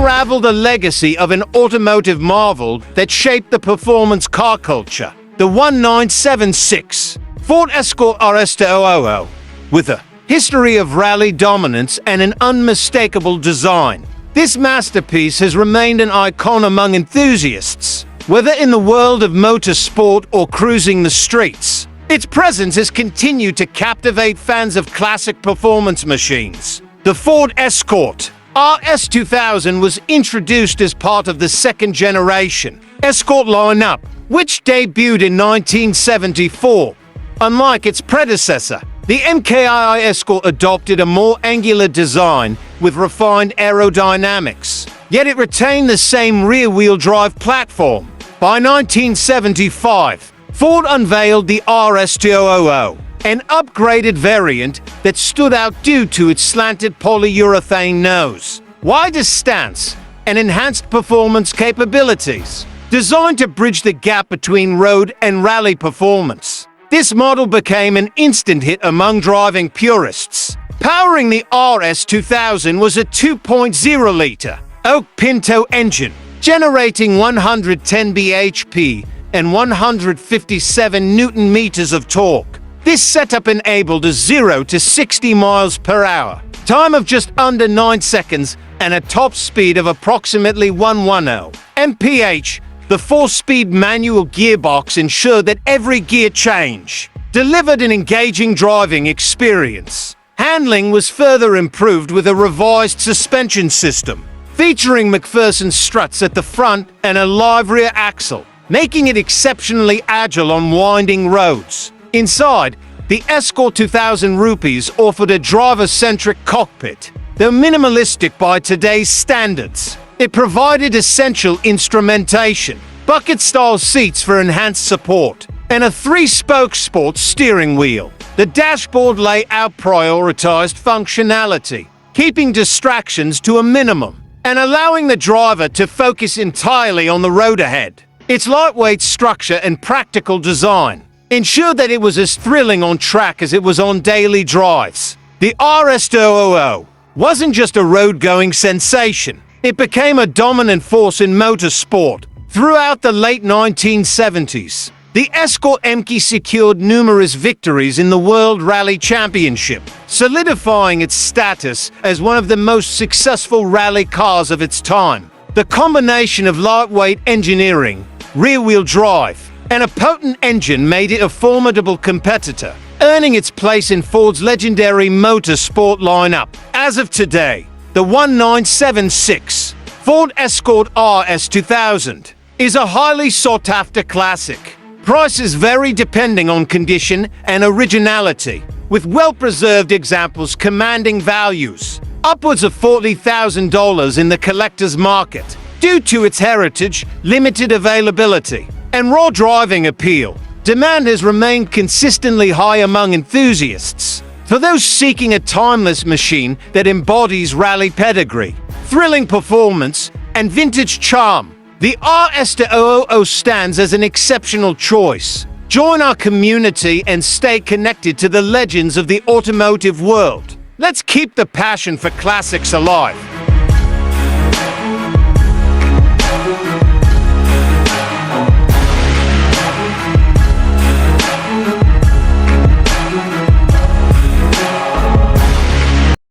unravel the legacy of an automotive marvel that shaped the performance car culture. The 1976 Ford Escort RS2000, with a history of rally dominance and an unmistakable design. This masterpiece has remained an icon among enthusiasts, whether in the world of motorsport or cruising the streets. Its presence has continued to captivate fans of classic performance machines. The Ford Escort RS2000 was introduced as part of the second-generation Escort lineup, which debuted in 1974. Unlike its predecessor, the Mk1 Escort adopted a more angular design with refined aerodynamics, yet it retained the same rear-wheel drive platform. By 1975, Ford unveiled the RS2000, an upgraded variant that stood out due to its slanted polyurethane nose, wider stance, and enhanced performance capabilities. Designed to bridge the gap between road and rally performance, this model became an instant hit among driving purists. Powering the RS2000 was a 2.0-liter Oak Pinto engine, generating 110 bhp and 157 Newton-meters of torque. This setup enabled a 0 to 60 miles per hour, time of just under 9 seconds, and a top speed of approximately 110 mph. The 4-speed manual gearbox ensured that every gear change delivered an engaging driving experience. Handling was further improved with a revised suspension system, featuring McPherson struts at the front and a live rear axle, making it exceptionally agile on winding roads. Inside, the Escort 2000 Rupees offered a driver-centric cockpit. Though minimalistic by today's standards, it provided essential instrumentation, bucket-style seats for enhanced support, and a 3-spoke sports steering wheel. The dashboard layout prioritized functionality, keeping distractions to a minimum and allowing the driver to focus entirely on the road ahead. Its lightweight structure and practical design ensured that it was as thrilling on track as it was on daily drives. The RS2000 wasn't just a road-going sensation. It became a dominant force in motorsport. Throughout the late 1970s, the Escort Mk secured numerous victories in the World Rally Championship, solidifying its status as one of the most successful rally cars of its time. The combination of lightweight engineering, rear-wheel drive, and a potent engine made it a formidable competitor, earning its place in Ford's legendary motorsport lineup. As of today, the 1976 Ford Escort RS2000 is a highly sought-after classic. Prices vary depending on condition and originality, with well-preserved examples commanding values upwards of $40,000 in the collector's market. Due to its heritage, limited availability, and raw driving appeal, demand has remained consistently high among enthusiasts. For those seeking a timeless machine that embodies rally pedigree, thrilling performance, and vintage charm, the RS2000 stands as an exceptional choice. Join our community and stay connected to the legends of the automotive world. Let's keep the passion for classics alive.